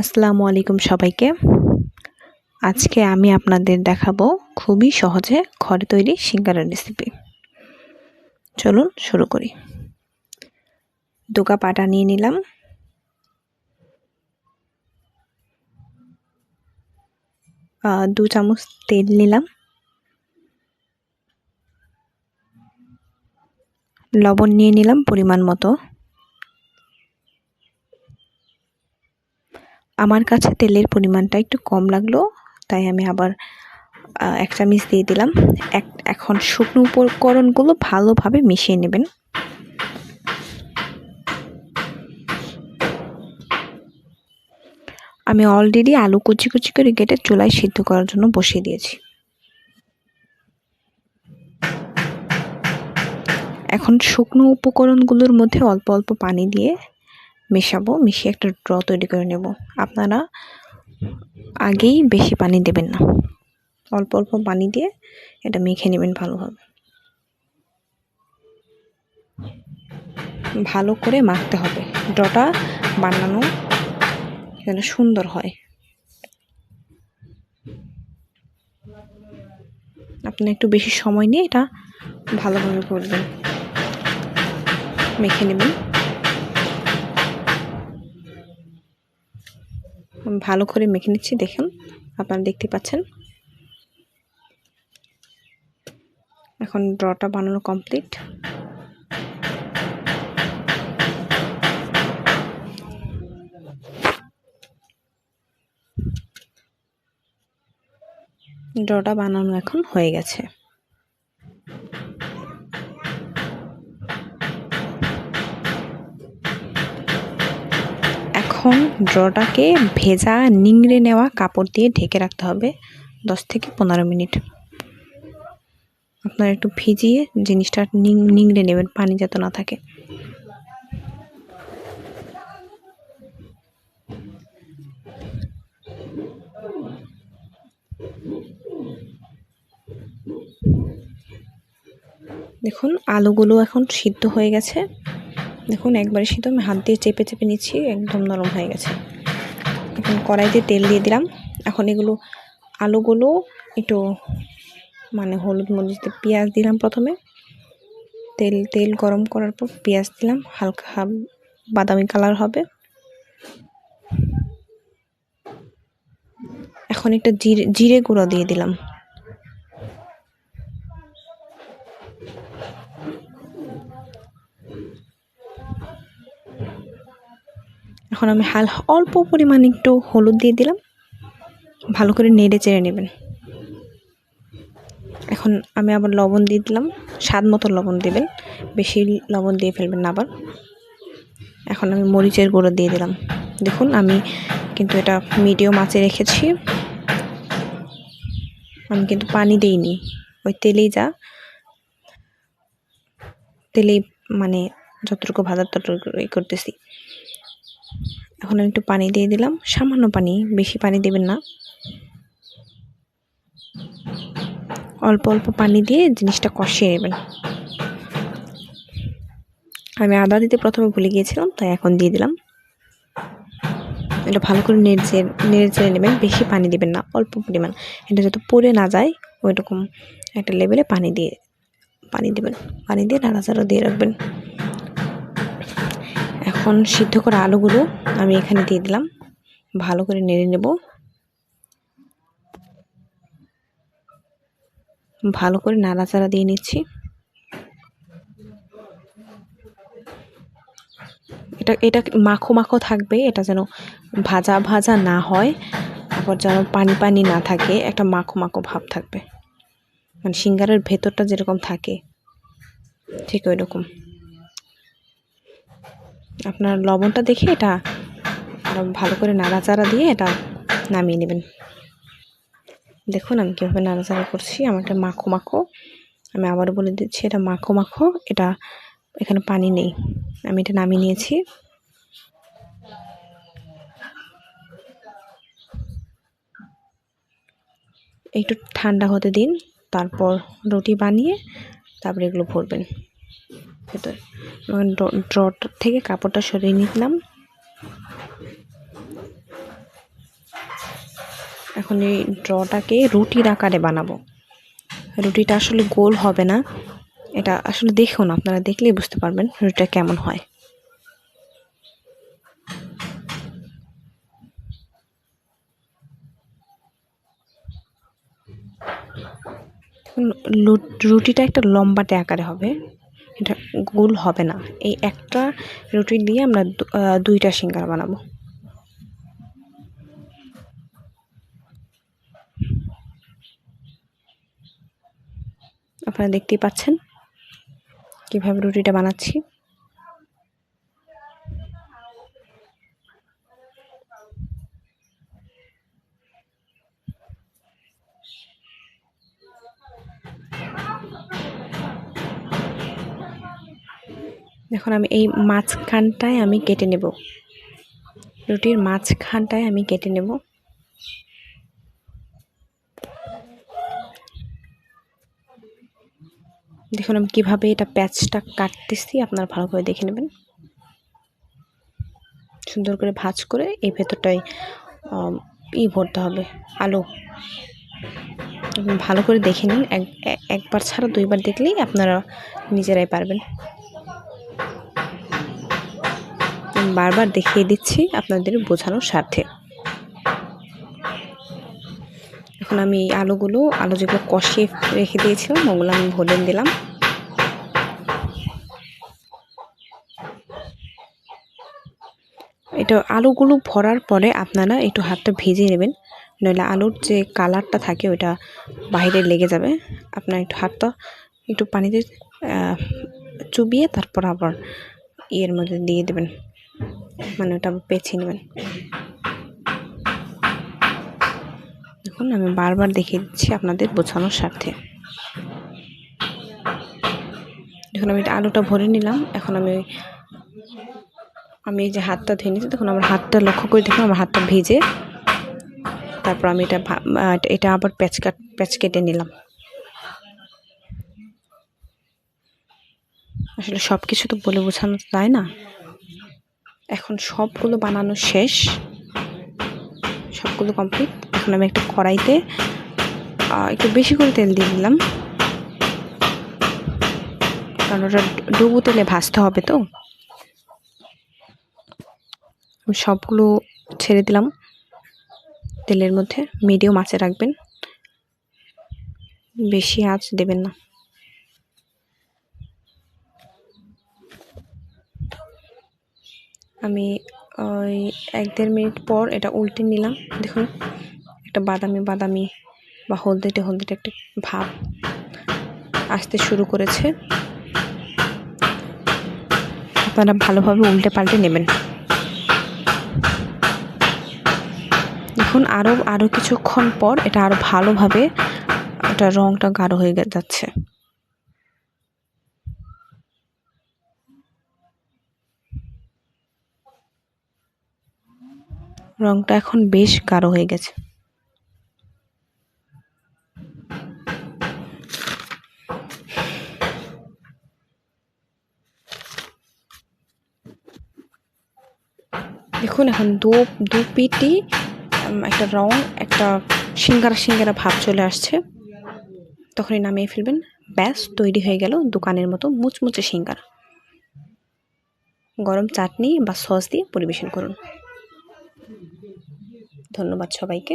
আসসালামু আলাইকুম সবাইকে। আজকে আমি আপনাদের দেখাবো খুবই সহজে ঘরে তৈরি সিঙ্গারার রেসিপি। চলুন শুরু করি। 2 কাপ আটা নিয়ে নিলাম, দু চামচ তেল নিলাম, লবণ নিয়ে নিলাম পরিমাণ মতো। আমার কাছে তেলের পরিমাণটা একটু কম লাগলো, তাই আমি আবার 1 চামচ দিয়ে দিলাম। এখন শুকনো উপকরণগুলো ভালোভাবে মিশিয়ে নেবেন। আমি অলরেডি আলু কুচি কুচি করে কেটে চুলায় সিদ্ধ করার জন্য বসিয়ে দিয়েছি। এখন শুকনো উপকরণগুলোর মধ্যে অল্প অল্প পানি দিয়ে মেশাবো, মিশিয়ে একটা ড্র তৈরি করে নেব। আপনারা আগেই বেশি পানি দেবেন না, অল্প অল্প পানি দিয়ে এটা মেখে নেবেন ভালোভাবে। ভালো করে মাখতে হবে, ড্রটা বানানো যেন সুন্দর হয়। আপনি একটু বেশি সময় নিয়ে এটা ভালোভাবে করবেন, মেখে নেবেন। ভালো করে মেখে নিচ্ছি, দেখুন আপনারা দেখতে পাচ্ছেন। এখন ড্রটা বানানো কমপ্লিট। ড্রটা বানানো এখন হয়ে গেছে। এখন ড্রটাকে ভেজা নিংড়ে নেওয়া কাপড় দিয়ে ঢেকে রাখতে হবে 10 থেকে 15 মিনিট। আপনারা একটু ভিজিয়ে জিনিসটা নিংড়ে নেবেন, পানি যাতে না থাকে। দেখুন আলুগুলো এখন সিদ্ধ হয়ে গেছে। দেখুন একবারে সিদ্ধ, আমি হাত দিয়ে চেপে চেপে নিচ্ছি, একদম নরম হয়ে গেছে। এখন কড়াইতে তেল দিয়ে দিলাম। এখন এগুলো আলুগুলো একটু হলুদ মরিচ দিয়ে পেঁয়াজ দিলাম প্রথমে। তেল গরম করার পর পেঁয়াজ দিলাম, হালকা বাদামি কালার হবে। এখন একটা জিরে গুঁড়ো দিয়ে দিলাম। এখন আমি অল্প পরিমাণে একটু হলুদ দিয়ে দিলাম, ভালো করে নেড়ে চেড়ে নেবেন। এখন আমি আবার লবণ দিয়ে দিলাম, স্বাদ মতো লবণ দেবেন, বেশি লবণ দিয়ে ফেলবেন না আবার। এখন আমি মরিচের গুঁড়ো দিয়ে দিলাম। দেখুন আমি কিন্তু এটা মিডিয়াম আঁচে রেখেছি, আমি কিন্তু পানি দিইনি, ওই তেলেই যতটুকু ভাজার ততটুকু করতেছি। এখন আমি একটু পানি দিয়ে দিলাম, সামান্য পানি, বেশি পানি দেবেন না। অল্প অল্প পানি দিয়ে জিনিসটা কষিয়ে নেবেন। আমি আদা দিতে প্রথমে ভুলে গিয়েছিলাম, তাই এখন দিয়ে দিলাম। এটা ভালো করে নেড়ে চেড়ে নেবেন, বেশি পানি দেবেন না, অল্প পরিমাণ, এটা যাতে পুড়ে না যায় ওইরকম একটা লেভেলে পানি দেবেন। পানি দিয়ে নাড়াচাড়া দিয়ে রাখবেন। এখন সিদ্ধ করা আলুগুলো আমি এখানে দিয়ে দিলাম, ভালো করে নেড়ে নেব। ভালো করে নাড়াচাড়া দিয়ে নিচ্ছি। এটা মাখো মাখো থাকবে, এটা যেন ভাজা ভাজা না হয়, আবার যেন পানি পানি না থাকে, একটা মাখো মাখো ভাব থাকবে, সিঙ্গারের ভেতরটা যেরকম থাকে ঠিক ওই রকম। আপনার লবণটা দেখে এটা আরও ভালো করে নাড়াচাড়া দিয়ে এটা নামিয়ে নেবেন। দেখুন আমি কীভাবে নাড়াচাড়া করছি, আমার এটা মাখো মাখো। আমি আবারও বলে দিচ্ছি, এটা মাখো মাখো, এটা এখানে পানি নেই। আমি এটা নামিয়ে নিয়েছি। একটু ঠান্ডা হতে দিন, তারপর রুটি বানিয়ে তারপরে এগুলো ভরবেন। ভেতরে ড্র থেকে কাপড়টা সরিয়ে নিলাম। এখন এই ড্রটাকে রুটির আকারে বানাবো। রুটিটা আসলে গোল হবে না, এটা আসলে দেখুন, আপনারা দেখলেই বুঝতে পারবেন রুটিটা কেমন হয়। রুটিটা একটা লম্বাটে আকারে হবে, এটা গোল হবে না। এই একটা রুটি দিয়ে আমরা 2টা সিঙ্গারা বানাবো। আপনারা দেখতেই পাচ্ছেন কিভাবে রুটিটা বানাচ্ছি। এখন আমি এই মাঝখানটায় আমি কেটে নেব, রুটির মাঝখানটায় আমি কেটে নেব। দেখুন আমি কিভাবে এটা প্যাচটা কাটতেছি, আপনারা ভালো করে দেখে নেবেন। সুন্দর করে ভাঁজ করে এই ভেতরটায় ভরতে হবে, আলু। ভালো করে দেখে নিন, একবার ছাড়া 2বার দেখলেই আপনারা নিজেরাই পারবেন। বারবার দেখিয়ে দিচ্ছি আপনাদের বোঝানোর স্বার্থে। এখন আমি আলু যেগুলো কষিয়ে রেখে দিয়েছিলাম ওগুলো আমি ভরে দিলাম। এটা আলুগুলো ভরার পরে আপনারা একটু হাতটা ভিজিয়ে নেবেন, নইলে আলুর যে কালারটা থাকে ওটা বাইরে লেগে যাবে। আপনার একটু হাতটা একটু পানিতে চুবিয়ে তারপর আবার এর মধ্যে দিয়ে দেবেন, মানে ওটা পেঁচিয়ে নেবেন। দেখুন আমি বারবার দেখিয়ে দিচ্ছি আপনাদের বোঝানোর স্বার্থে। দেখুন আমি আলুটা ভরে নিলাম। এখন আমি এই যে হাতটা ধুয়ে নিয়েছি, দেখুন আমার হাতটা লক্ষ্য করে দেখুন আমার হাতটা ভিজে। তারপর আমি এটা আবার প্যাচ কেটে নিলাম। আসলে সব কিছু তো বলে বোঝানো যায় না। এখন সবগুলো বানানো শেষ, সবগুলো কমপ্লিট। এখন আমি একটা কড়াইতে একটু বেশি করে তেল দিয়ে দিলাম, কারণ ওটা ডুবো তেলে ভাজতে হবে। তো সবগুলো ছেড়ে দিলাম তেলের মধ্যে। মিডিয়াম আঁচে রাখবেন, বেশি আঁচ দেবেন না। আমি ওই 1-1.5 মিনিট পর এটা উল্টে নিলাম। দেখুন একটা বাদামি বা হলদেটে একটা ভাব আসতে শুরু করেছে। আপনারা ভালোভাবে উল্টে পাল্টে নেবেন। দেখুন আরও কিছুক্ষণ পর এটা আরও ভালোভাবে এটা রংটা গাঢ় হয়ে যাচ্ছে। রংটা এখন বেশ গাঢ় হয়ে গেছে। দেখুন এখন দু পিটি একটা রং, একটা সিঙ্গারা ভাব চলে আসছে। তখনই নামিয়ে ফেলবেন। ব্যাস তৈরি হয়ে গেল দোকানের মতো মুচমুচে সিঙ্গারা। গরম চাটনি বা সস দিয়ে পরিবেশন করুন। ধন্যবাদ সবাইকে।